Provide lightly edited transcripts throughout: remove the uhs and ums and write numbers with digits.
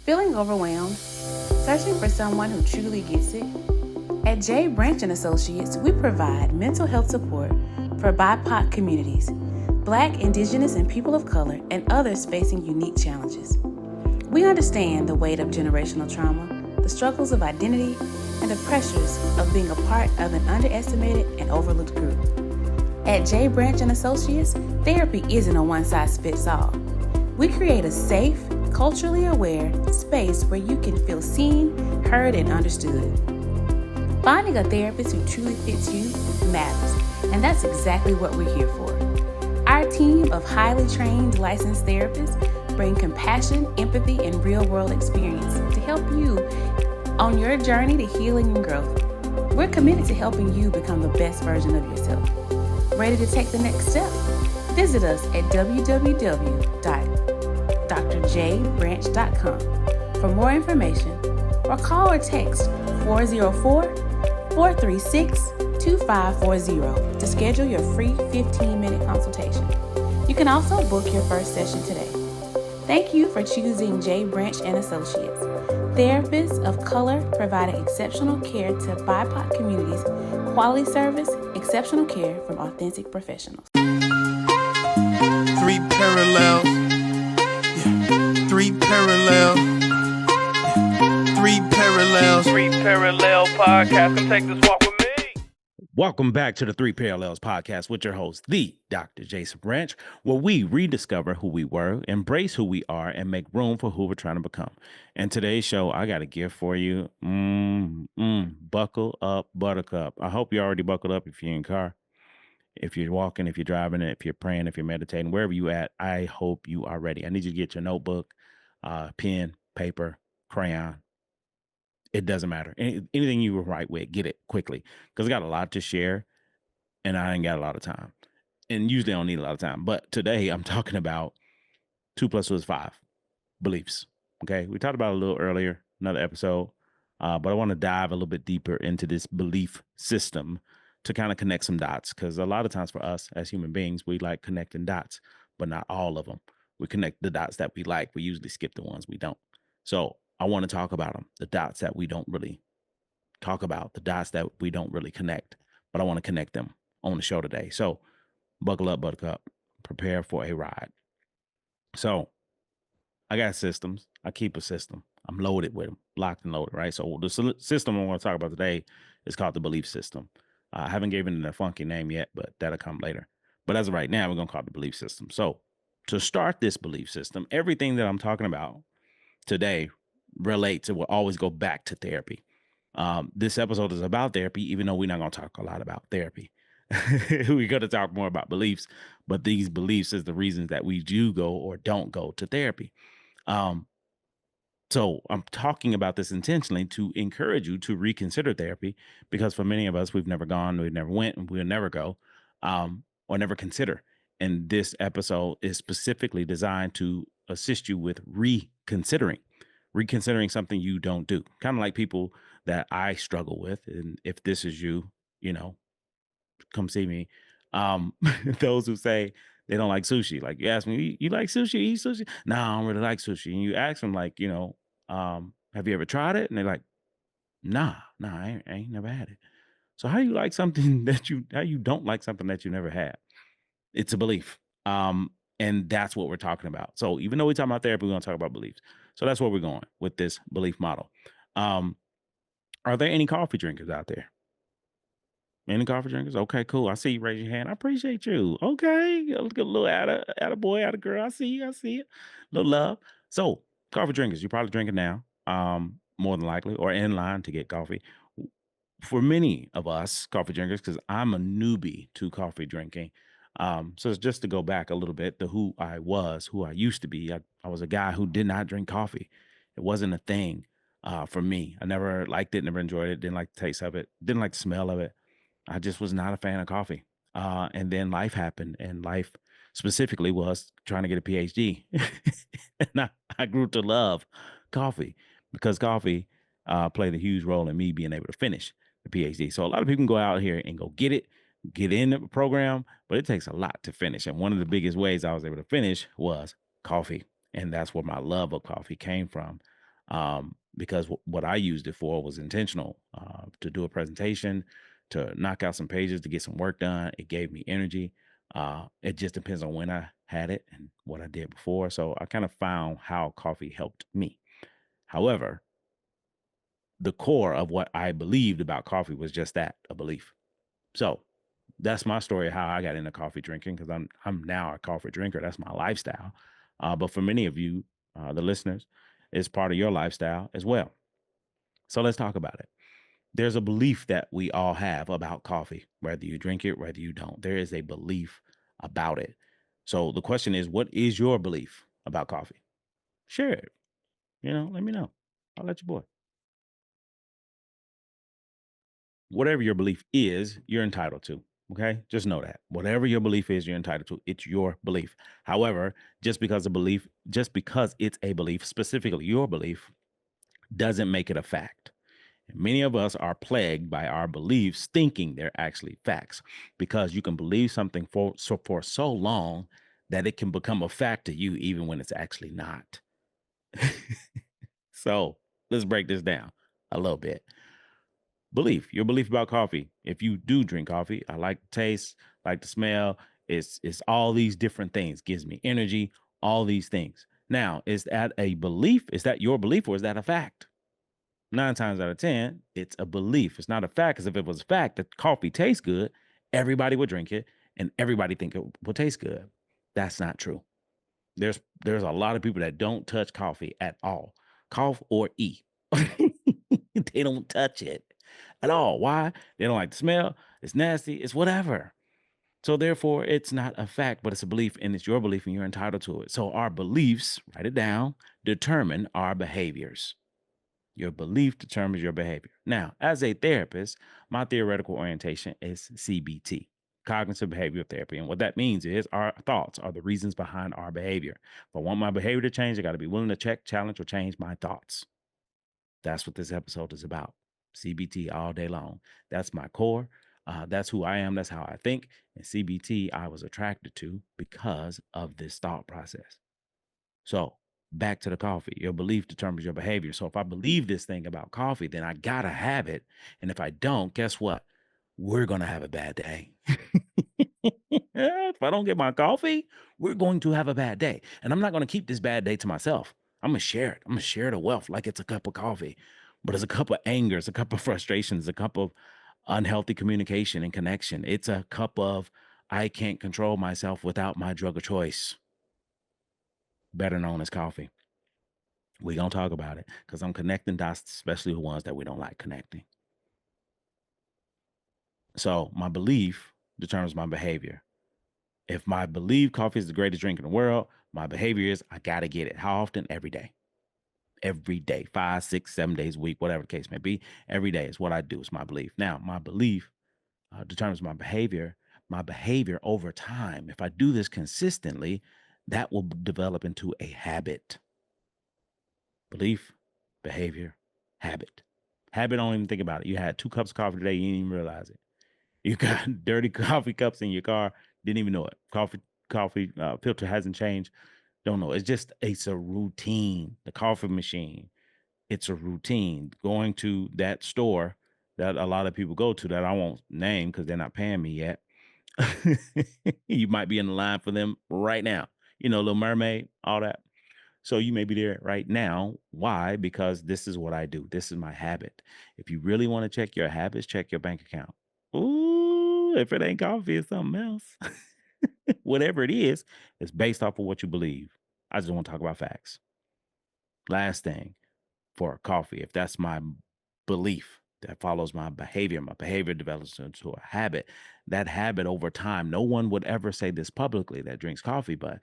Feeling overwhelmed? Searching for someone who truly gets it? At J. Branch & Associates, we provide mental health support for BIPOC communities, Black, Indigenous, and people of color, and others facing unique challenges. We understand the weight of generational trauma, the struggles of identity, and the pressures of being a part of an underestimated and overlooked group. At J. Branch & Associates, therapy isn't a one-size-fits-all. We create a safe, culturally aware space where you can feel seen, heard, and understood. Finding a therapist who truly fits you matters, and that's exactly what we're here for. Our team of highly trained licensed therapists bring compassion, empathy, and real-world experience to help you on your journey to healing and growth. We're committed to helping you become the best version of yourself. Ready to take the next step? Visit us at www.drjbranch.com for more information, or call or text 404-436-2540 to schedule your free 15-minute consultation. You can also book your first session today. Thank you for choosing J. Branch & Associates, therapists of color providing exceptional care to BIPOC communities, quality service, exceptional care from authentic professionals. Three parallels. Yeah. Three parallels. Yeah. Three parallels. Three Parallel Podcast. Come take this walk with me. Welcome back to the Three Parallels Podcast with your host, the Dr. Jason Branch, where we rediscover who we were, embrace who we are, and make room for who we're trying to become. And today's show, I got a gift for you. Buckle up, buttercup. I hope you already buckled up if you're in your car, if you're walking, if you're driving, if you're praying, if you're meditating, wherever you at, I hope you are ready. I need you to get your notebook, pen, paper, crayon. It doesn't matter. Anything you write with, get it quickly, because I got a lot to share and I ain't got a lot of time. And usually I don't need a lot of time. But today I'm talking about 2 + 2 is 5 beliefs. Okay. We talked about it a little earlier, another episode. But I want to dive a little bit deeper into this belief system to kind of connect some dots. Because a lot of times for us as human beings, we like connecting dots, but not all of them. We connect the dots that we like. We usually skip the ones we don't. So I want to talk about them, the dots that we don't really talk about, the dots that we don't really connect, but I want to connect them on the show today. So buckle up, buttercup, prepare for a ride. So I got systems. I keep a system. I'm loaded with them, locked and loaded, right? So the system I want to talk about today is called the belief system. I haven't given it a funky name yet, but that'll come later. But as of right now, we're going to call it the belief system. So to start this belief system, everything that I'm talking about today relates. It will always go back to therapy. This episode is about therapy, even though we're not going to talk a lot about therapy. We're going to talk more about beliefs, but these beliefs is the reasons that we do go or don't go to therapy. So I'm talking about this intentionally to encourage you to reconsider therapy, because for many of us, we've never gone, we've never went, and we'll never go, or never consider. And this episode is specifically designed to assist you with reconsidering something you don't do. Kind of like people that I struggle with. And if this is you, come see me. Those who say they don't like sushi. Like you ask me, you like sushi? You eat sushi? No, I don't really like sushi. And you ask them like, have you ever tried it? And they're like, nah, I ain't never had it. So how you like something how you don't like something that you never had? It's a belief. And that's what we're talking about. So even though we're talking about therapy, we're going to talk about beliefs. So that's where we're going with this belief model. Are there any coffee drinkers out there? Any coffee drinkers? Okay, cool. I see you raise your hand. I appreciate you. Okay. Look a little atta boy, atta girl. I see you. Little love. So coffee drinkers, you're probably drinking now, more than likely, or in line to get coffee. For many of us coffee drinkers, because I'm a newbie to coffee drinking. So it's just to go back a little bit to who I used to be. I was a guy who did not drink coffee. It wasn't a thing for me. I never liked it, never enjoyed it, didn't like the taste of it, didn't like the smell of it. I just was not a fan of coffee. And then life happened, and life specifically was trying to get a PhD. And I grew to love coffee because coffee played a huge role in me being able to finish the PhD. So a lot of people can go out here and go get in the program, but it takes a lot to finish. And one of the biggest ways I was able to finish was coffee. And that's where my love of coffee came from. because what I used it for was intentional, to do a presentation, to knock out some pages, to get some work done. It gave me energy. It just depends on when I had it and what I did before. So I kind of found how coffee helped me. However, the core of what I believed about coffee was just that, a belief. So that's my story of how I got into coffee drinking, because I'm now a coffee drinker. That's my lifestyle. But for many of you, the listeners, it's part of your lifestyle as well. So let's talk about it. There's a belief that we all have about coffee, whether you drink it, whether you don't. There is a belief about it. So the question is, what is your belief about coffee? Share it. Let me know. I'll let you boy. Whatever your belief is, you're entitled to. Okay. Just know that. Whatever your belief is, you're entitled to. It's your belief. However, just because it's a belief, specifically your belief, doesn't make it a fact. And many of us are plagued by our beliefs thinking they're actually facts, because you can believe something for so long that it can become a fact to you even when it's actually not. So let's break this down a little bit. Your belief about coffee. If you do drink coffee, I like the taste, like the smell. It's all these different things. Gives me energy, all these things. Now, is that a belief? Is that your belief, or is that a fact? 9 times out of 10, it's a belief. It's not a fact, because if it was a fact that coffee tastes good, everybody would drink it and everybody think it will taste good. That's not true. There's a lot of people that don't touch coffee at all. Cough or eat. They don't touch it at all. Why? They don't like the smell. It's nasty. It's whatever. So therefore, it's not a fact, but it's a belief, and it's your belief, and you're entitled to it. So our beliefs, write it down, determine our behaviors. Your belief determines your behavior. Now, as a therapist, my theoretical orientation is CBT, cognitive behavioral therapy. And what that means is our thoughts are the reasons behind our behavior. If I want my behavior to change, I got to be willing to check, challenge, or change my thoughts. That's what this episode is about. CBT all day long. That's my core. That's who I am. That's how I think. And CBT, I was attracted to because of this thought process. So back to the coffee. Your belief determines your behavior. So if I believe this thing about coffee, then I got to have it. And if I don't, guess what? We're going to have a bad day. If I don't get my coffee, we're going to have a bad day. And I'm not going to keep this bad day to myself. I'm going to share it. I'm going to share the wealth like it's a cup of coffee. But it's a cup of anger, it's a cup of frustrations, a cup of unhealthy communication and connection. It's a cup of I can't control myself without my drug of choice, better known as coffee. We're going to talk about it because I'm connecting dots, especially the ones that we don't like connecting. So my belief determines my behavior. If my belief coffee is the greatest drink in the world, my behavior is I got to get it. How often? Every day. Every day, 5, 6, 7 days a week, whatever the case may be. Every day is what I do. It's my belief. Now, my belief determines my behavior. My behavior over time, if I do this consistently, that will develop into a habit. Belief, behavior, habit. Habit, don't even think about it. You had 2 cups of coffee today, you didn't even realize it. You got dirty coffee cups in your car, didn't even know it. Coffee filter hasn't changed, don't know. It's a routine. The coffee machine, it's a routine. Going to that store that a lot of people go to that I won't name because they're not paying me yet. You might be in the line for them right now. Little Mermaid, all that. So you may be there right now. Why? Because this is what I do. This is my habit. If you really want to check your habits, check your bank account. Ooh, if it ain't coffee, it's something else. Whatever it is, it's based off of what you believe. I just want to talk about facts. Last thing for coffee, if that's my belief that follows my behavior develops into a habit. That habit over time, no one would ever say this publicly that drinks coffee, but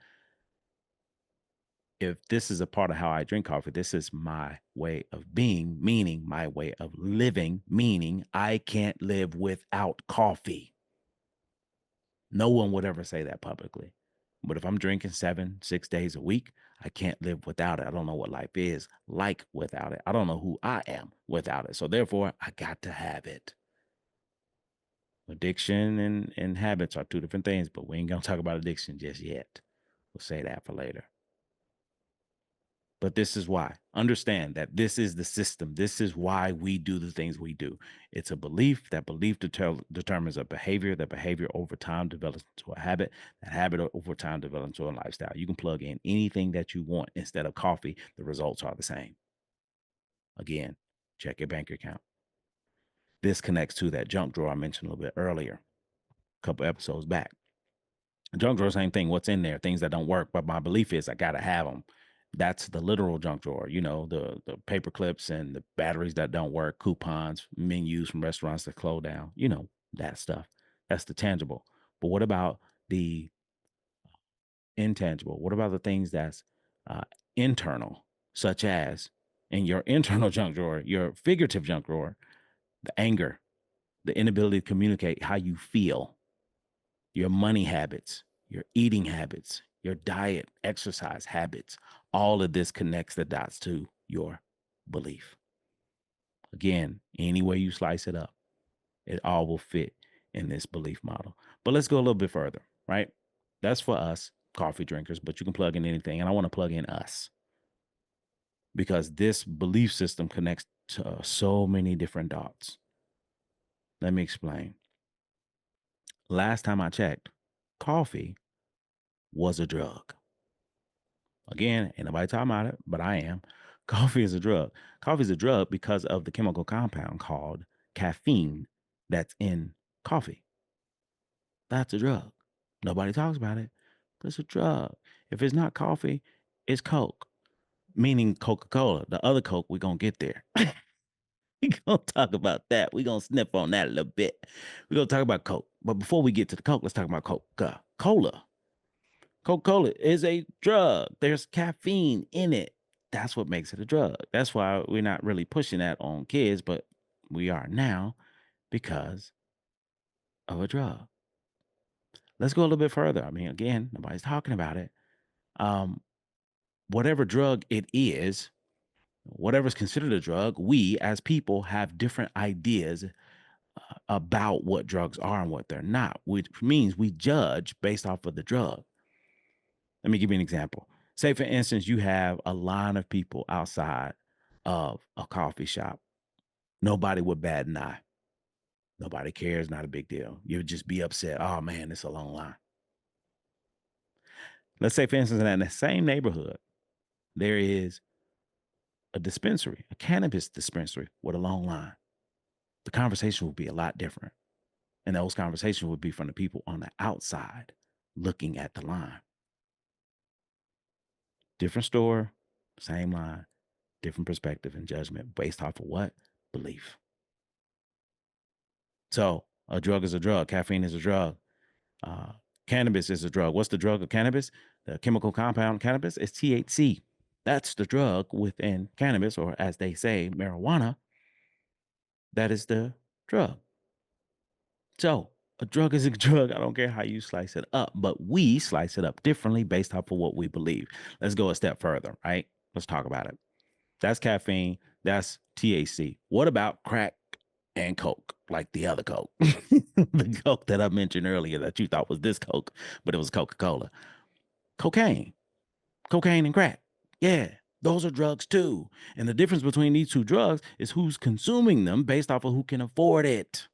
if this is a part of how I drink coffee, this is my way of being, meaning my way of living, meaning I can't live without coffee. No one would ever say that publicly. But if I'm drinking 7, 6 days a week, I can't live without it. I don't know what life is like without it. I don't know who I am without it. So therefore, I got to have it. Addiction and habits are 2 different things, but we ain't going to talk about addiction just yet. We'll say that for later. But this is why. Understand that this is the system. This is why we do the things we do. It's a belief. That belief determines a behavior. That behavior over time develops into a habit. That habit over time develops into a lifestyle. You can plug in anything that you want instead of coffee. The results are the same. Again, check your bank account. This connects to that junk drawer I mentioned a little bit earlier, a couple episodes back. Junk drawer, same thing. What's in there? Things that don't work, but my belief is I gotta have them. That's the literal junk drawer. The paper clips and the batteries that don't work, coupons, menus from restaurants that close down. That stuff. That's the tangible. But what about the intangible? What about the things that's uh, internal, such as in your internal junk drawer, your figurative junk drawer, the anger, the inability to communicate how you feel, your money habits, your eating habits, your diet, exercise habits. All of this connects the dots to your belief. Again, any way you slice it up, it all will fit in this belief model. But let's go a little bit further, right? That's for us coffee drinkers, but you can plug in anything. And I want to plug in us because this belief system connects to so many different dots. Let me explain. Last time I checked, coffee was a drug. Again, ain't nobody talking about it, but I am. Coffee is a drug. Coffee is a drug because of the chemical compound called caffeine that's in coffee. That's a drug. Nobody talks about it, but it's a drug. If it's not coffee, it's Coke, meaning Coca-Cola. The other Coke, we're going to get there. We're going to talk about that. We're going to sniff on that a little bit. We're going to talk about Coke. But before we get to the Coke, let's talk about Coca-Cola. Coca-Cola is a drug. There's caffeine in it. That's what makes it a drug. That's why we're not really pushing that on kids, but we are now because of a drug. Let's go a little bit further. I mean, again, nobody's talking about it. Um, whatever drug it is, whatever's considered a drug, we as people have different ideas about what drugs are and what they're not, which means we judge based off of the drug. Let me give you an example. Say, for instance, you have a line of people outside of a coffee shop. Nobody would bat an eye. Nobody cares. Not a big deal. You would just be upset. Oh, man, it's a long line. Let's say, for instance, in the same neighborhood, there is a dispensary, a cannabis dispensary with a long line. The conversation would be a lot different. And those conversations would be from the people on the outside looking at the line. Different store, same line, different perspective and judgment based off of what? Belief. So a drug is a drug. Caffeine is a drug. Cannabis is a drug. What's the drug of cannabis? The chemical compound cannabis is THC. That's the drug within cannabis, or as they say, marijuana. That is the drug. So a drug is a drug. I don't care how you slice it up, but we slice it up differently based off of what we believe. Let's go a step further, right? Let's talk about it. That's caffeine. That's THC. What about crack and Coke, like the other Coke? The Coke that I mentioned earlier that you thought was this Coke, but it was Coca-Cola. Cocaine and crack. Yeah, those are drugs too. And the difference between these two drugs is who's consuming them based off of who can afford it.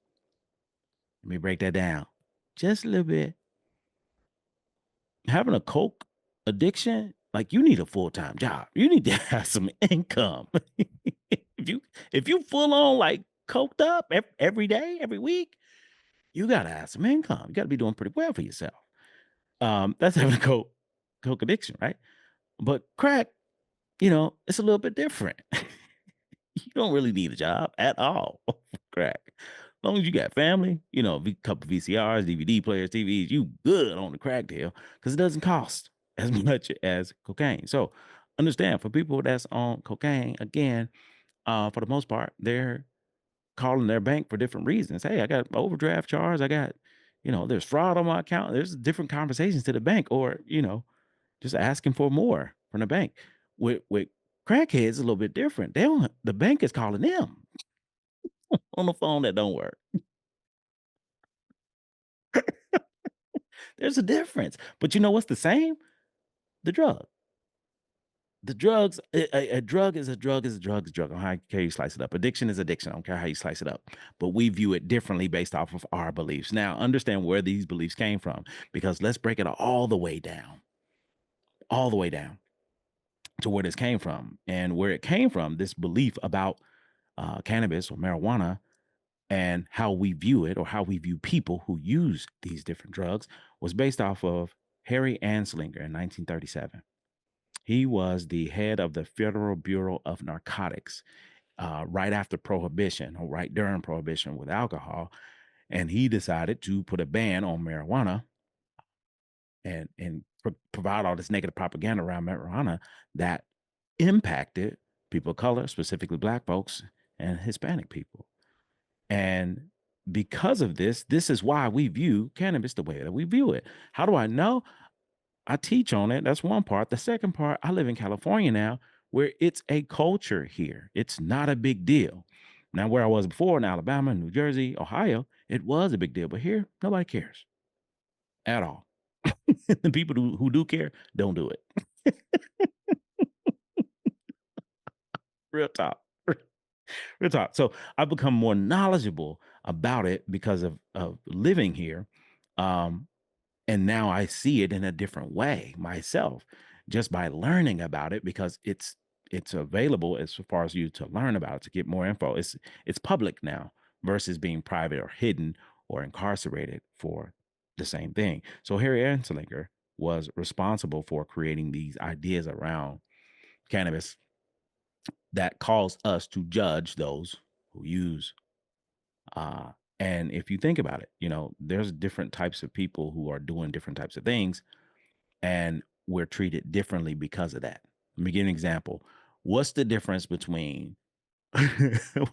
Let me break that down just a little bit. Having a Coke addiction, like, you need a full-time job. You need to have some income. if you full on like coked up every day, every week, you gotta have some income. You gotta be doing pretty well for yourself. That's having a coke addiction, right? But crack, it's a little bit different. You don't really need a job at all for crack. As long as you got family, a couple VCRs, DVD players, TVs, you good on the crack deal because it doesn't cost as much as cocaine. So understand, for people that's on cocaine, again, for the most part, they're calling their bank for different reasons. Hey, I got overdraft charge. I got, there's fraud on my account. There's different conversations to the bank, or, just asking for more from the bank. With crackheads, it's a little bit different. The bank is calling them on the phone that don't work. There's a difference. But you know what's the same? The drug. the drugs, a drug is a drug is a drug is a drug. I don't care how you slice it up. Addiction is addiction. I don't care how you slice it up. But we view it differently based off of our beliefs. Now, understand where these beliefs came from, because let's break it all the way down to where this came from. And where it came from, this belief about cannabis or marijuana and how we view it, or how we view people who use these different drugs, was based off of Harry Anslinger in 1937. He was the head of the Federal Bureau of Narcotics right after Prohibition, or right during Prohibition with alcohol. And he decided to put a ban on marijuana and provide all this negative propaganda around marijuana that impacted people of color, specifically Black folks and Hispanic people. And because of this, this is why we view cannabis the way that we view it. How do I know? I teach on it. That's one part. The second part, I live in California now, where it's a culture here. It's not a big deal. Now, where I was before in Alabama, New Jersey, Ohio, it was a big deal. But here, nobody cares at all. The people who do care don't do it. Real talk. Real talk. So I've become more knowledgeable about it because of living here. Um, and now I see it in a different way myself, just by learning about it, because it's available as far as you to learn about it, to get more info. It's public now versus being private or hidden or incarcerated for the same thing. So Harry Anslinger was responsible for creating these ideas around cannabis that cause us to judge those who use. Uh, and if you think about it, there's different types of people who are doing different types of things, and we're treated differently because of that. Let me give an example. What's the difference between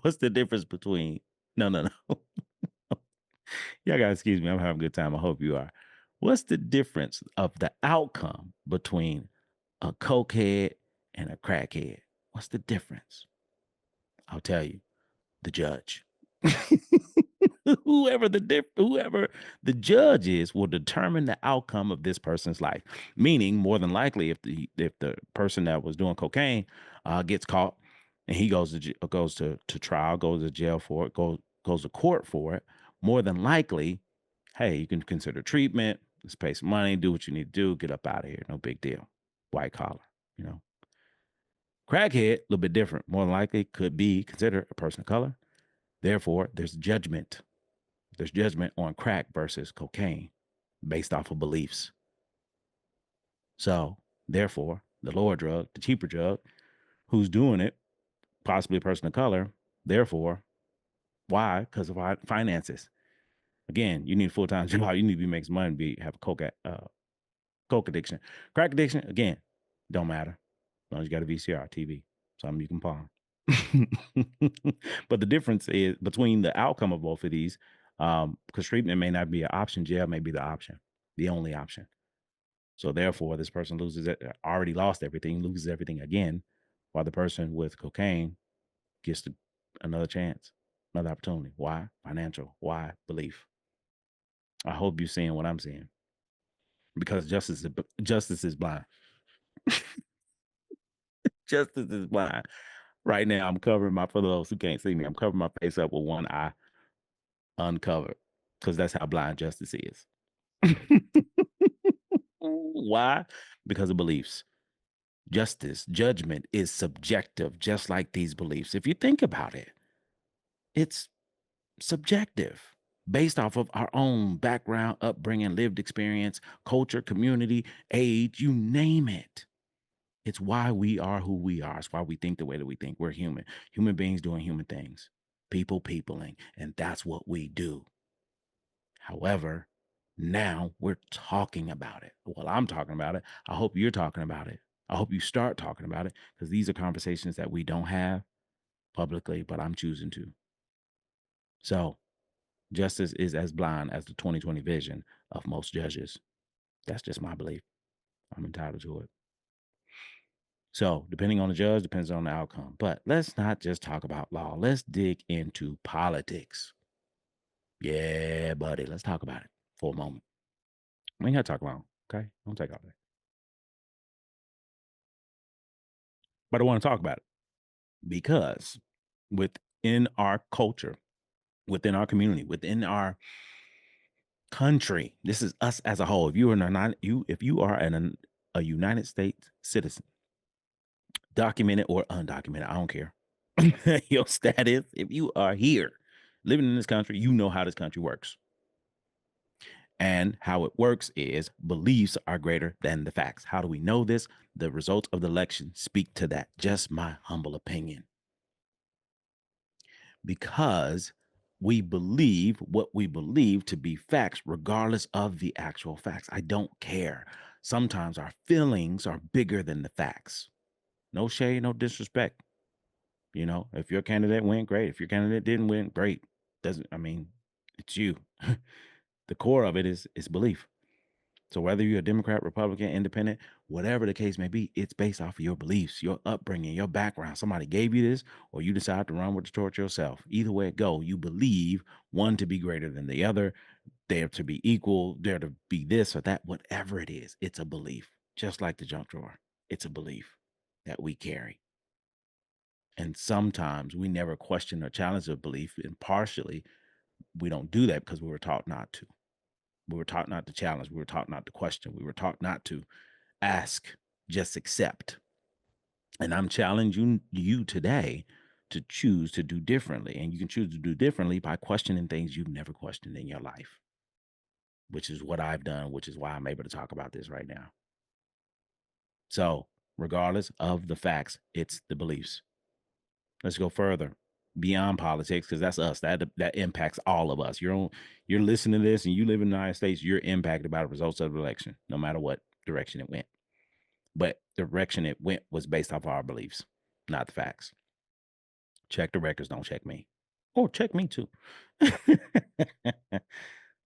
what's the difference between no. Y'all gotta excuse me. I'm having a good time. I hope you are. What's the difference of the outcome between a cokehead and a crackhead? What's the difference? I'll tell you. The judge. Whoever the judge is will determine the outcome of this person's life. Meaning, more than likely, if the person that was doing cocaine gets caught and he goes to trial, goes to jail for it, goes to court for it, more than likely, hey, you can consider treatment. Let's pay some money, do what you need to do, get up out of here. No big deal. White collar, you know. Crackhead, a little bit different. More than likely, could be considered a person of color. Therefore, there's judgment. There's judgment on crack versus cocaine based off of beliefs. So, therefore, the lower drug, the cheaper drug, who's doing it, possibly a person of color. Therefore, why? Because of our finances. Again, you need a full-time job. You need to be making some money to have a coke addiction. Crack addiction, again, don't matter. As long as you got a VCR, TV, something you can pawn. But the difference is between the outcome of both of these, because treatment may not be an option, jail may be the option, the only option. So therefore, this person loses it, already lost everything, loses everything again, while the person with cocaine gets another chance, another opportunity. Why? Financial. Why? Belief. I hope you're seeing what I'm seeing, because justice is blind. Justice is blind. Right now, I'm covering for those who can't see me, I'm covering my face up with one eye uncovered, because that's how blind justice is. Why? Because of beliefs. Judgment is subjective, just like these beliefs. If you think about it, it's subjective based off of our own background, upbringing, lived experience, culture, community, age, you name it. It's why we are who we are. It's why we think the way that we think. We're human beings doing human things, peopling, and that's what we do. However, now we're talking about it. Well, I'm talking about it. I hope you're talking about it. I hope you start talking about it, because these are conversations that we don't have publicly, but I'm choosing to. So, justice is as blind as the 2020 vision of most judges. That's just my belief. I'm entitled to it. So, depending on the judge, depends on the outcome. But let's not just talk about law. Let's dig into politics. Yeah, buddy. Let's talk about it for a moment. We ain't got to talk long, okay? Don't take all day. But I want to talk about it because within our culture, within our community, within our country, this is us as a whole. If you are if you are a United States citizen, documented or undocumented, I don't care. Your status, if you are here living in this country, you know how this country works. And how it works is beliefs are greater than the facts. How do we know this? The results of the election speak to that. Just my humble opinion. Because we believe what we believe to be facts, regardless of the actual facts. I don't care. Sometimes our feelings are bigger than the facts. No shade, no disrespect. You know, if your candidate went, great. If your candidate didn't win, great. It's you. The core of it is belief. So whether you're a Democrat, Republican, Independent, whatever the case may be, it's based off of your beliefs, your upbringing, your background. Somebody gave you this, or you decide to run with the torch yourself. Either way it go, you believe one to be greater than the other, they're to be equal, they're to be this or that, whatever it is, it's a belief. Just like the junk drawer, it's a belief that we carry. And sometimes we never question or challenge a belief, and partially we don't do that because we were taught not to. We were taught not to challenge. We were taught not to question. We were taught not to ask, just accept. And I'm challenging you today to choose to do differently. And you can choose to do differently by questioning things you've never questioned in your life, which is what I've done, which is why I'm able to talk about this right now. So, regardless of the facts, it's the beliefs. Let's go further beyond politics because that's us. That impacts all of us. You're listening to this and you live in the United States, you're impacted by the results of the election, no matter what direction it went. But the direction it went was based off our beliefs, not the facts. Check the records, don't check me. Or check me too.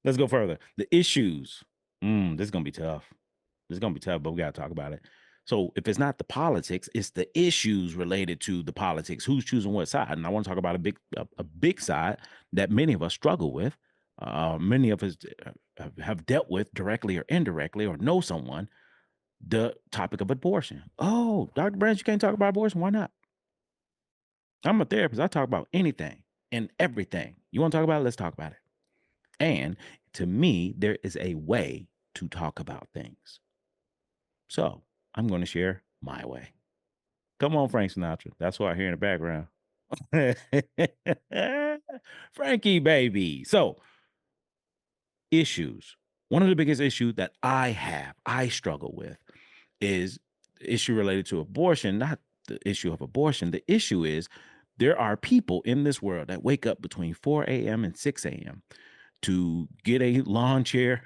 Let's go further. The issues. This is gonna be tough. This is gonna be tough, but we gotta talk about it. So if it's not the politics, it's the issues related to the politics. Who's choosing what side? And I want to talk about a big side that many of us struggle with. Many of us have dealt with directly or indirectly, or know someone. The topic of abortion. Oh, Dr. Branch, you can't talk about abortion. Why not? I'm a therapist. I talk about anything and everything. You want to talk about it? Let's talk about it. And to me, there is a way to talk about things. So I'm going to share my way. Come on, Frank Sinatra. That's what I hear in the background. Frankie, baby. So, issues. One of the biggest issues that I struggle with is the issue related to abortion, not the issue of abortion. The issue is there are people in this world that wake up between 4 a.m. and 6 a.m. to get a lawn chair,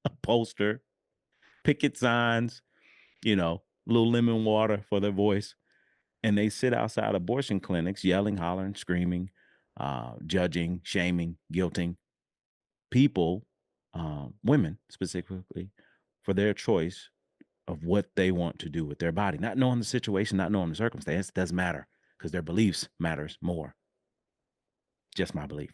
a poster, picket signs, little lemon water for their voice. And they sit outside abortion clinics yelling, hollering, screaming, judging, shaming, guilting people, women specifically, for their choice of what they want to do with their body. Not knowing the situation, not knowing the circumstance, doesn't matter because their beliefs matters more. Just my belief.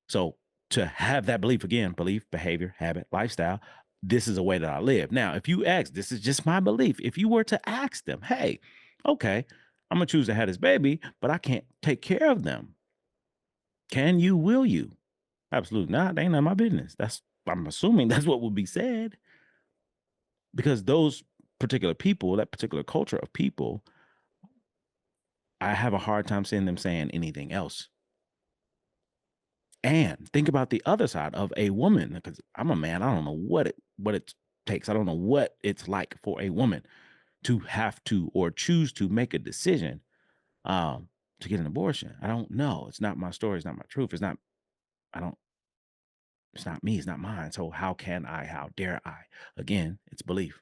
So to have that belief again, belief, behavior, habit, lifestyle, this is a way that I live. Now, if you ask, this is just my belief. If you were to ask them, hey, okay, I'm gonna choose to have this baby, but I can't take care of them. Can you? Will you? Absolutely not. That ain't none of my business. I'm assuming that's what would be said. Because those particular people, that particular culture of people, I have a hard time seeing them saying anything else. And think about the other side of a woman, because I'm a man. I don't know what it takes. I don't know what it's like for a woman to have to or choose to make a decision to get an abortion. I don't know. It's not my story. It's not my truth. I don't, it's not me. It's not mine. So how dare I? Again, it's belief.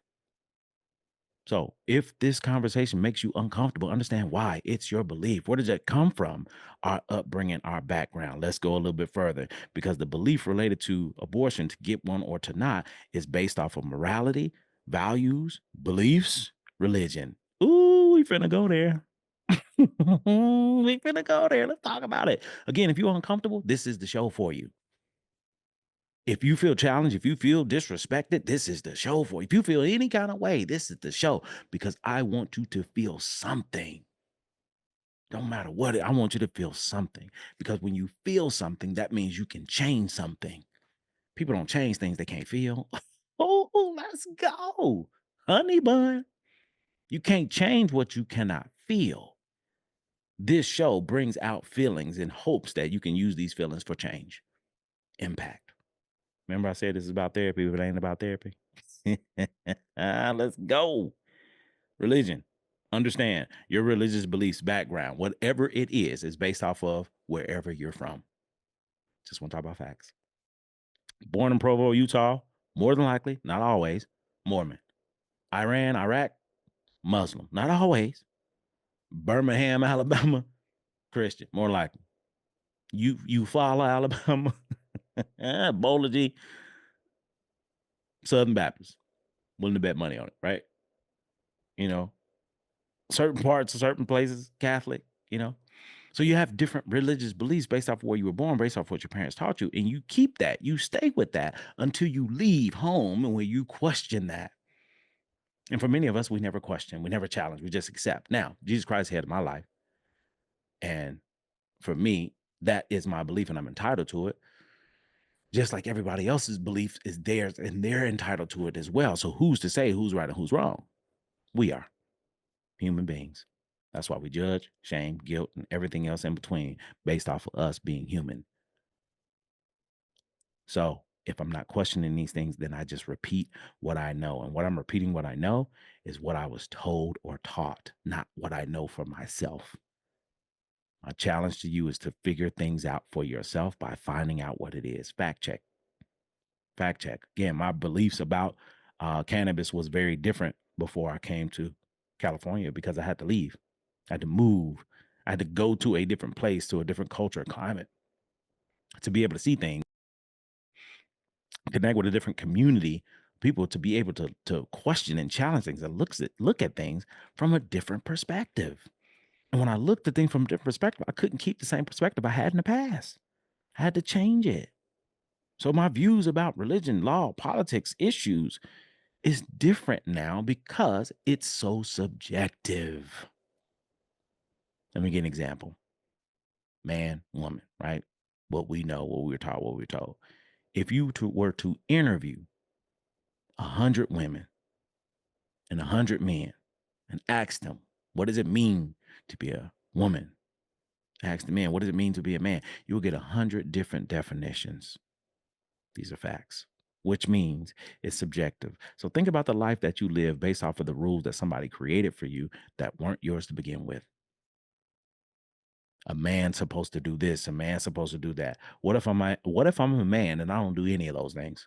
So if this conversation makes you uncomfortable, understand why. It's your belief. Where does that come from? Our upbringing, our background. Let's go a little bit further because the belief related to abortion, to get one or to not, is based off of morality, values, beliefs, religion. Ooh, we finna go there. We finna go there. Let's talk about it. Again, if you're uncomfortable, this is the show for you. If you feel challenged, if you feel disrespected, this is the show for you. If you feel any kind of way, this is the show, because I want you to feel something. Don't matter what I want you to feel something, because when you feel something, that means you can change something. People don't change things they can't feel. Oh, let's go. Honey bun. You can't change what you cannot feel. This show brings out feelings in hopes that you can use these feelings for change, impact. Remember I said this is about therapy, but it ain't about therapy. Let's go. Religion. Understand your religious beliefs background, whatever it is based off of wherever you're from. Just want to talk about facts. Born in Provo, Utah, more than likely, not always, Mormon. Iran, Iraq, Muslim, not always. Birmingham, Alabama, Christian, more likely. You follow Alabama, Bowler G, Southern Baptist, willing to bet money on it, right? You know, certain parts of certain places, Catholic, you know. So you have different religious beliefs based off of where you were born, based off what your parents taught you, and you keep that. You stay with that until you leave home and where you question that. And for many of us, we never question, we never challenge, we just accept. Now, Jesus Christ is head of my life. And for me, that is my belief and I'm entitled to it. Just like everybody else's belief is theirs and they're entitled to it as well. So who's to say who's right and who's wrong? We are human beings. That's why we judge, shame, guilt, and everything else in between based off of us being human. So if I'm not questioning these things, then I just repeat what I know. And what I'm repeating, what I know, is what I was told or taught, not what I know for myself. My challenge to you is to figure things out for yourself by finding out what it is. Fact check. Fact check. Again, my beliefs about cannabis was very different before I came to California because I had to leave. I had to move. I had to go to a different place, to a different culture, climate, to be able to see things, connect with a different community, people, to be able to question and challenge things and look at things from a different perspective. And when I looked at things from a different perspective, I couldn't keep the same perspective I had in the past. I had to change it. So my views about religion, law, politics, issues is different now because it's so subjective. Let me give an example. Man, woman, right? What we know, what we were taught, what we were told. If you were to interview 100 women and 100 men and ask them, what does it mean to be a woman? Ask the men, what does it mean to be a man? You'll get 100 different definitions. These are facts, which means it's subjective. So think about the life that you live based off of the rules that somebody created for you that weren't yours to begin with. A man's supposed to do this, a man's supposed to do that. What if I'm a man and I don't do any of those things?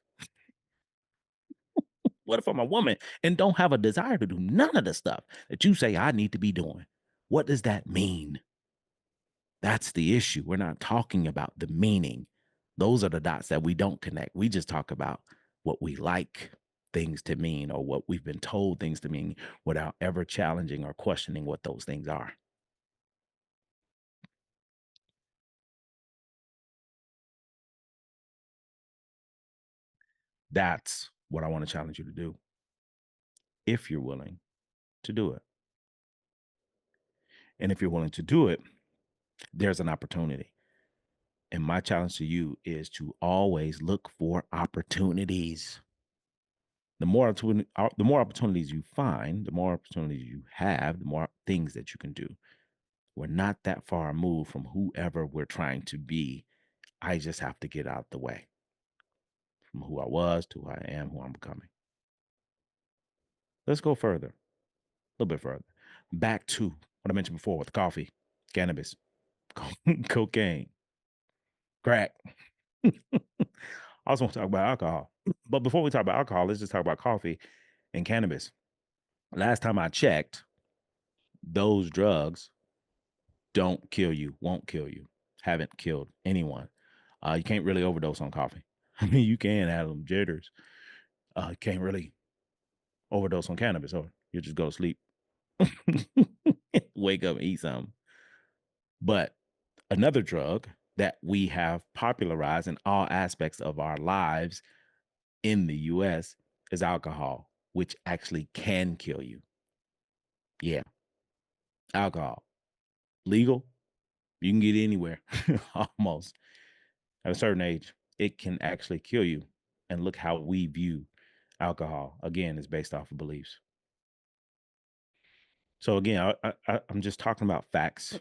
What if I'm a woman and don't have a desire to do none of the stuff that you say I need to be doing? What does that mean? That's the issue. We're not talking about the meaning. Those are the dots that we don't connect. We just talk about what we like things to mean or what we've been told things to mean without ever challenging or questioning what those things are. That's what I want to challenge you to do if you're willing to do it. And if you're willing to do it, there's an opportunity. And my challenge to you is to always look for opportunities. The more opportunities you find, the more opportunities you have, the more things that you can do. We're not that far removed from whoever we're trying to be. I just have to get out the way from who I was to who I am, who I'm becoming. Let's go further, a little bit further. Back to what I mentioned before with coffee, cannabis, cocaine, crack. I also want to talk about alcohol. But before we talk about alcohol, let's just talk about coffee and cannabis. Last time I checked, those drugs don't kill you, won't kill you, haven't killed anyone. You can't really overdose on coffee. I mean, you can have them jitters. You can't really overdose on cannabis, or you just go to sleep, wake up and eat something. But another drug that we have popularized in all aspects of our lives in the US is alcohol, which actually can kill you. Yeah, alcohol. Legal, you can get anywhere almost. At a certain age, it can actually kill you. And look how we view alcohol. Again, is based off of beliefs. So again, I'm just talking about facts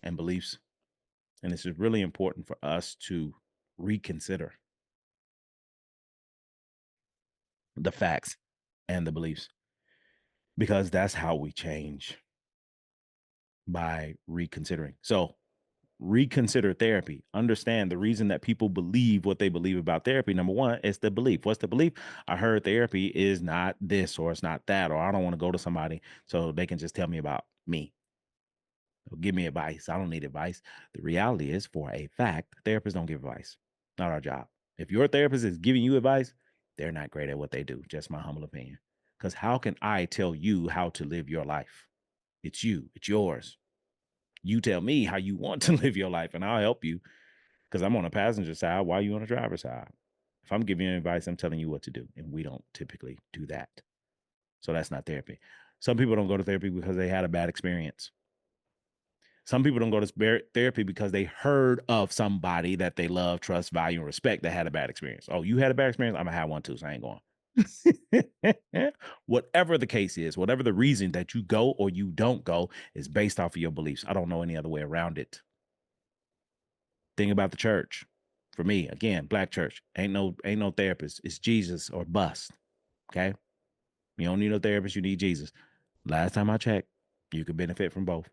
and beliefs. And this is really important for us to reconsider the facts and the beliefs, because that's how we change, by reconsidering. So reconsider therapy. Understand the reason that people believe what they believe about therapy. Number one, it's the belief. What's the belief? I heard therapy is not this, or it's not that, or I don't want to go to somebody so they can just tell me about me or give me advice. I don't need advice. The reality is, for a fact, therapists don't give advice. Not our job. If your therapist is giving you advice, they're not great at what they do. Just my humble opinion. Because how can I tell you how to live your life? It's you. It's yours. You tell me how you want to live your life, and I'll help you, because I'm on the passenger side while you're on the driver's side. If I'm giving you advice, I'm telling you what to do, and we don't typically do that. So that's not therapy. Some people don't go to therapy because they had a bad experience. Some people don't go to therapy because they heard of somebody that they love, trust, value, and respect that had a bad experience. Oh, you had a bad experience? I'm going to have one too, so I ain't going. Whatever the case is, whatever the reason that you go or you don't go is based off of your beliefs. I don't know any other way around it. Thing about the church, for me, again, black church, ain't no therapist. It's Jesus or bust. Okay? You don't need no therapist, you need Jesus. Last time I checked, you could benefit from both.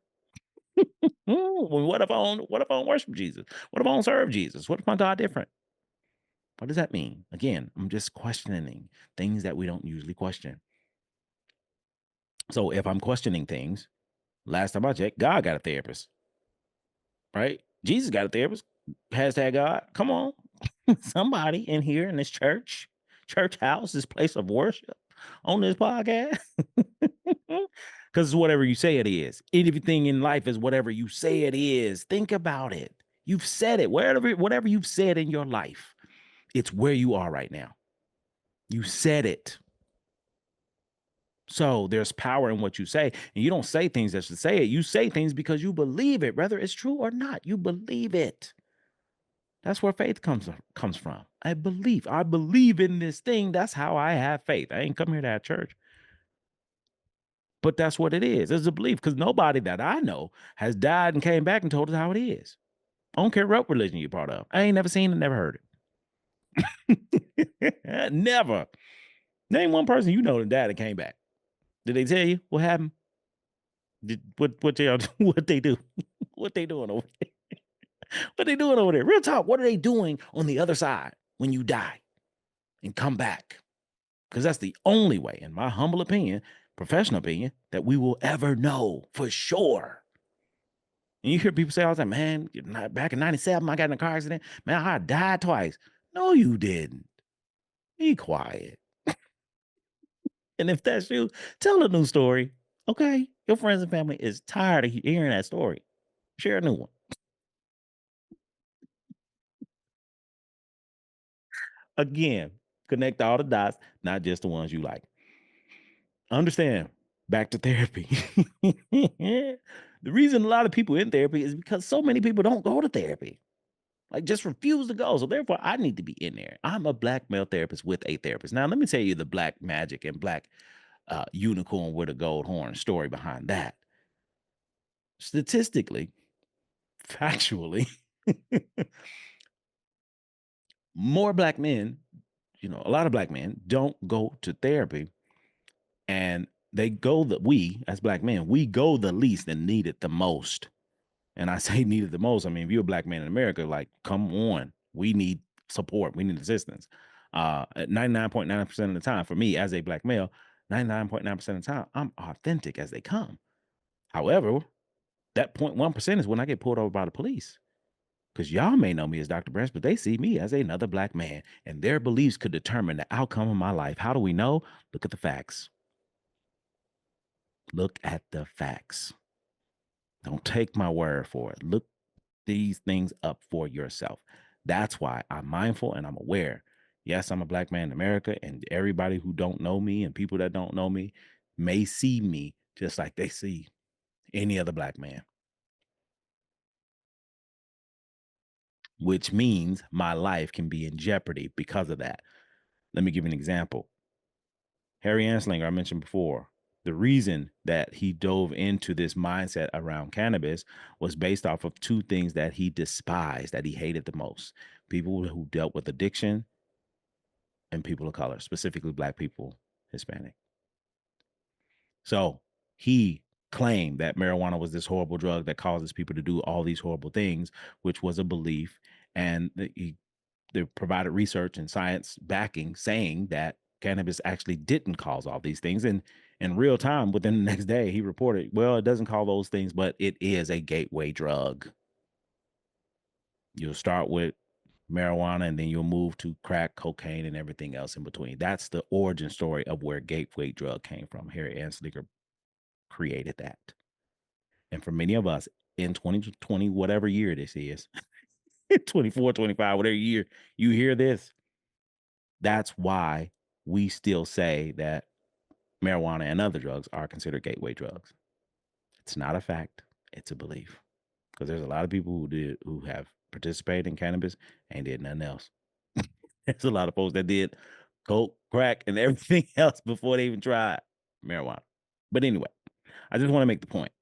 What if I don't worship Jesus? What if I don't serve Jesus? What if my God different? What does that mean? Again, I'm just questioning things that we don't usually question. So if I'm questioning things, last time I checked, God got a therapist, right? Jesus got a therapist. Hashtag God. Come on. Somebody in here in this church house, this place of worship on this podcast. Because it's whatever you say it is. Everything in life is whatever you say it is. Think about it. You've said it. Whatever you've said in your life, it's where you are right now. You said it. So there's power in what you say. And you don't say things just to say it. You say things because you believe it, whether it's true or not. You believe it. That's where faith comes from. I believe in this thing. That's how I have faith. I ain't come here to have church. But that's what it is. It's a belief, because nobody that I know has died and came back and told us how it is. I don't care what religion you're part of. I ain't never seen it, never heard it. Never. Name one person you know that died and came back. Did they tell you what happened? What they what they do? What they doing over there? What they doing over there? Real talk. What are they doing on the other side when you die and come back? Because that's the only way, in my humble opinion, professional opinion, that we will ever know for sure. And you hear people say all the time, man, back in 97, I got in a car accident. Man, I died twice. No, you didn't. Be quiet. And if that's you, tell a new story. Okay? Your friends and family is tired of hearing that story. Share a new one. Again, connect all the dots, not just the ones you like. Understand, back to therapy. The reason a lot of people in therapy is because so many people don't go to therapy. Like, just refuse to go. So therefore, I need to be in there. I'm a black male therapist with a therapist. Now, let me tell you the black magic and black unicorn with a gold horn story behind that. Statistically, factually, more black men, a lot of black men don't go to therapy, and we as black men, we go the least and need it the most. And I say needed the most. I mean, if you're a black man in America, like, come on, we need support. We need assistance. At 99.9% of the time, for me as a black male, 99.9% of the time, I'm authentic as they come. However, that 0.1% is when I get pulled over by the police. Because y'all may know me as Dr. Branch, but they see me as another black man, and their beliefs could determine the outcome of my life. How do we know? Look at the facts. Look at the facts. Don't take my word for it. Look these things up for yourself. That's why I'm mindful and I'm aware. Yes, I'm a Black man in America, and everybody who don't know me and people that don't know me may see me just like they see any other Black man, which means my life can be in jeopardy because of that. Let me give you an example. Harry Anslinger, I mentioned before, the reason that he dove into this mindset around cannabis was based off of two things that he despised, that he hated the most: people who dealt with addiction and people of color, specifically Black people, Hispanic. So he claimed that marijuana was this horrible drug that causes people to do all these horrible things, which was a belief. And they provided research and science backing saying that cannabis actually didn't cause all these things. And in real time, within the next day, he reported, well, it doesn't cause those things, but it is a gateway drug. You'll start with marijuana and then you'll move to crack, cocaine, and everything else in between. That's the origin story of where gateway drug came from. Harry Anslinger created that. And for many of us in 2020, whatever year this is, 24, 25, whatever year you hear this, that's why we still say that marijuana and other drugs are considered gateway drugs. It's not a fact, it's a belief. Because there's a lot of people who have participated in cannabis and did nothing else. There's a lot of folks that did coke, crack, and everything else before they even tried marijuana. But anyway, I just want to make the point.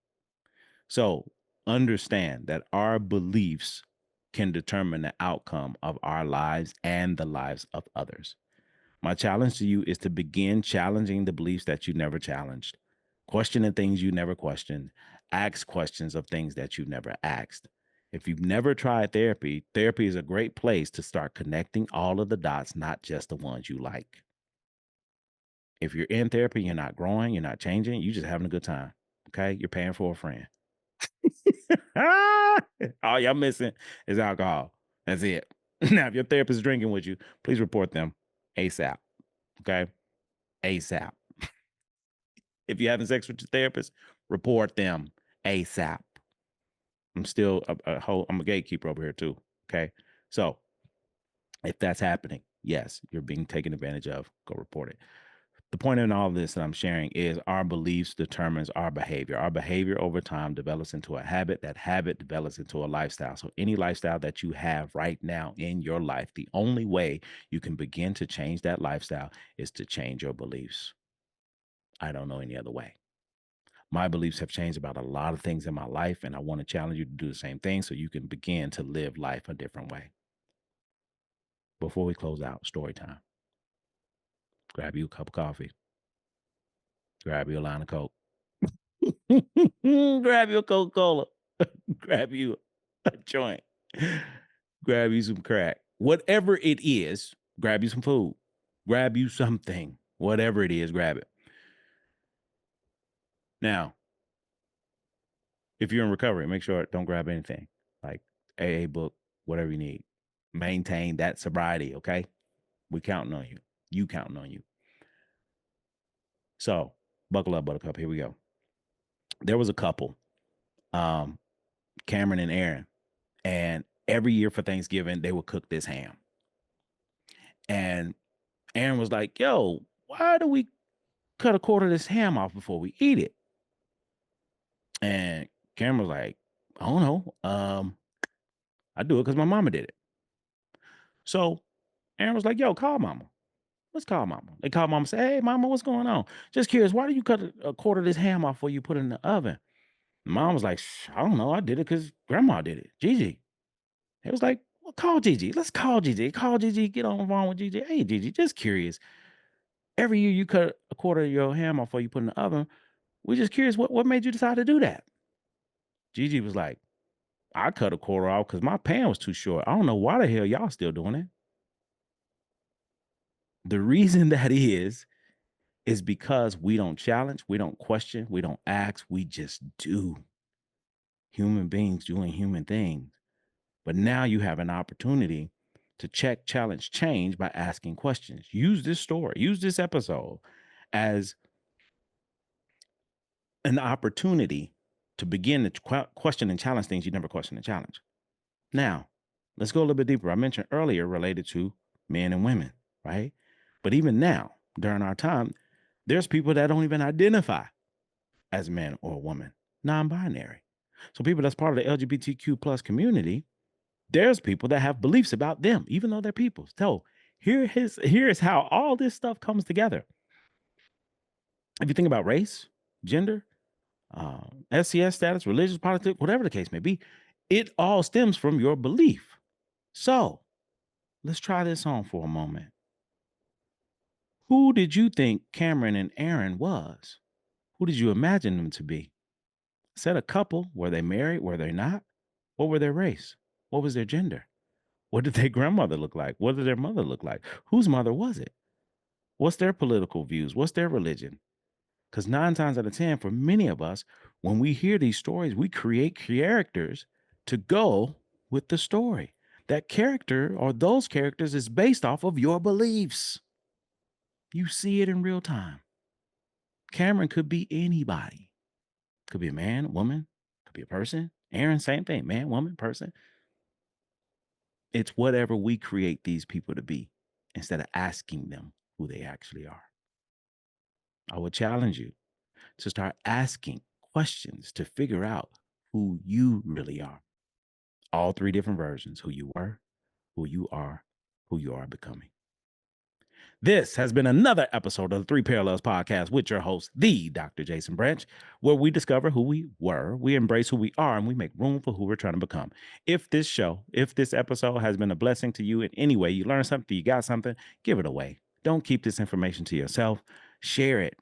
So understand that our beliefs can determine the outcome of our lives and the lives of others. My challenge to you is to begin challenging the beliefs that you never challenged, questioning things you never questioned, ask questions of things that you never asked. If you've never tried therapy, therapy is a great place to start connecting all of the dots, not just the ones you like. If you're in therapy, you're not growing, you're not changing, you're just having a good time. Okay. You're paying for a friend. All y'all missing is alcohol. That's it. Now, if your therapist is drinking with you, please report them ASAP. Okay. ASAP. If you're having sex with your therapist, report them ASAP. I'm still I'm a gatekeeper over here too. Okay. So if that's happening, yes, you're being taken advantage of. Go report it. The point in all of this that I'm sharing is our beliefs determines our behavior. Our behavior over time develops into a habit. That habit develops into a lifestyle. So any lifestyle that you have right now in your life, the only way you can begin to change that lifestyle is to change your beliefs. I don't know any other way. My beliefs have changed about a lot of things in my life, and I want to challenge you to do the same thing so you can begin to live life a different way. Before we close out, story time. Grab you a cup of coffee. Grab you a line of Coke. Grab you a Coca-Cola. Grab you a joint. Grab you some crack. Whatever it is, grab you some food. Grab you something. Whatever it is, grab it. Now, if you're in recovery, make sure don't grab anything like AA book, whatever you need. Maintain that sobriety, okay? We counting on you. You counting on you. So, buckle up, Buttercup. Here we go. There was a couple, Cameron and Aaron, and every year for Thanksgiving, they would cook this ham. And Aaron was like, yo, why do we cut a quarter of this ham off before we eat it? And Cameron was like, I don't know. I do it because my mama did it. So Aaron was like, yo, call mama. Let's call mama. They called mama and said, hey, mama, what's going on? Just curious, why do you cut a quarter of this ham off before you put it in the oven? Mom was like, I don't know. I did it because grandma did it. Gigi. It was like, well, call Gigi. Let's call Gigi. Call Gigi. Get on the phone with Gigi. Hey, Gigi, just curious. Every year you cut a quarter of your ham off before you put in the oven. We're just curious, what made you decide to do that? Gigi was like, I cut a quarter off because my pan was too short. I don't know why the hell y'all still doing it. The reason that is because we don't challenge, we don't question, we don't ask, we just do. Human beings doing human things. But now you have an opportunity to check, challenge, change by asking questions. Use this story, use this episode as an opportunity to begin to question and challenge things you never question and challenge. Now, let's go a little bit deeper. I mentioned earlier related to men and women, right? But even now, during our time, there's people that don't even identify as man or woman, non-binary. So people that's part of the LGBTQ plus community, there's people that have beliefs about them, even though they're people. So here's how all this stuff comes together. If you think about race, gender, SCS status, religious, politics, whatever the case may be, it all stems from your belief. So let's try this on for a moment. Who did you think Cameron and Aaron was? Who did you imagine them to be? Said a couple. Were they married? Were they not? What were their race? What was their gender? What did their grandmother look like? What did their mother look like? Whose mother was it? What's their political views? What's their religion? Because 9 times out of 10, for many of us, when we hear these stories, we create characters to go with the story. That character or those characters is based off of your beliefs. You see it in real time. Cameron could be anybody. Could be a man, woman, could be a person. Aaron, same thing, man, woman, person. It's whatever we create these people to be instead of asking them who they actually are. I would challenge you to start asking questions to figure out who you really are. All 3 different versions: who you were, who you are becoming. This has been another episode of the 3 Parallels Podcast with your host, the Dr. Jason Branch, where we discover who we were, we embrace who we are, and we make room for who we're trying to become. If this episode has been a blessing to you in any way, you learned something, you got something, give it away. Don't keep this information to yourself. Share it.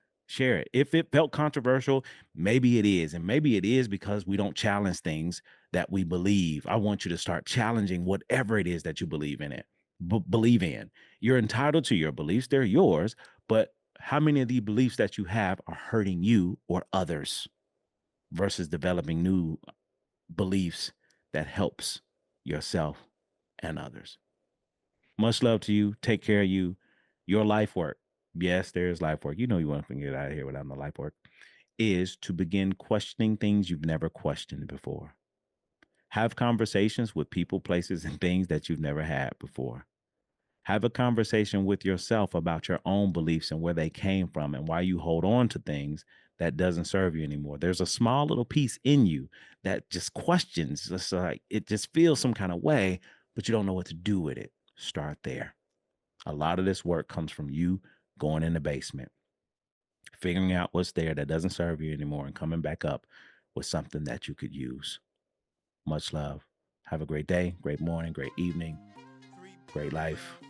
If it felt controversial, maybe it is. And maybe it is because we don't challenge things that we believe. I want you to start challenging whatever it is that you believe in. You're entitled to your beliefs. They're yours. But how many of the beliefs that you have are hurting you or others versus developing new beliefs that helps yourself and others? Much love to you. Take care of you. Your life work. Yes, there's life work. You know you want to get out of here without no life work. Is to begin questioning things you've never questioned before. Have conversations with people, places, and things that you've never had before. Have a conversation with yourself about your own beliefs and where they came from and why you hold on to things that doesn't serve you anymore. There's a small little piece in you that just questions, just like it just feels some kind of way, but you don't know what to do with it. Start there. A lot of this work comes from you going in the basement, figuring out what's there that doesn't serve you anymore and coming back up with something that you could use. Much love. Have a great day, great morning, great evening, great life.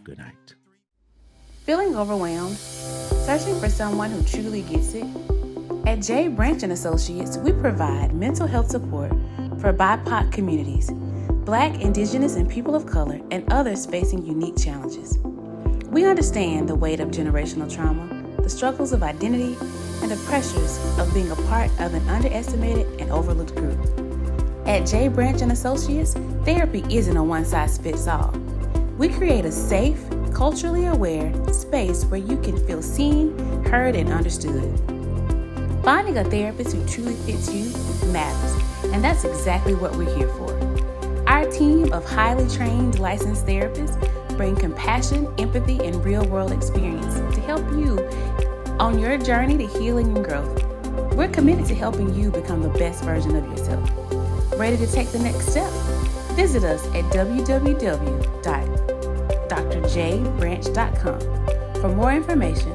Good night. Feeling overwhelmed? Searching for someone who truly gets it? At J. Branch & Associates, we provide mental health support for BIPOC communities, Black, Indigenous, and people of color, and others facing unique challenges. We understand the weight of generational trauma, the struggles of identity, and the pressures of being a part of an underestimated and overlooked group. At J. Branch & Associates, therapy isn't a one-size-fits-all. We create a safe, culturally aware space where you can feel seen, heard, and understood. Finding a therapist who truly fits you matters, and that's exactly what we're here for. Our team of highly trained licensed therapists bring compassion, empathy, and real-world experience to help you on your journey to healing and growth. We're committed to helping you become the best version of yourself. Ready to take the next step? Visit us at www.drjbranch.com for more information,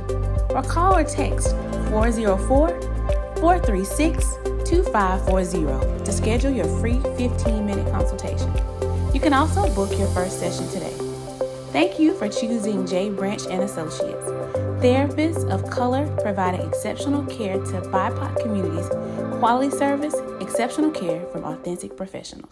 or call or text 404-436-2540 to schedule your free 15-minute consultation. You can also book your first session today. Thank you for choosing J. Branch & Associates, therapists of color providing exceptional care to BIPOC communities, quality service, exceptional care from authentic professionals.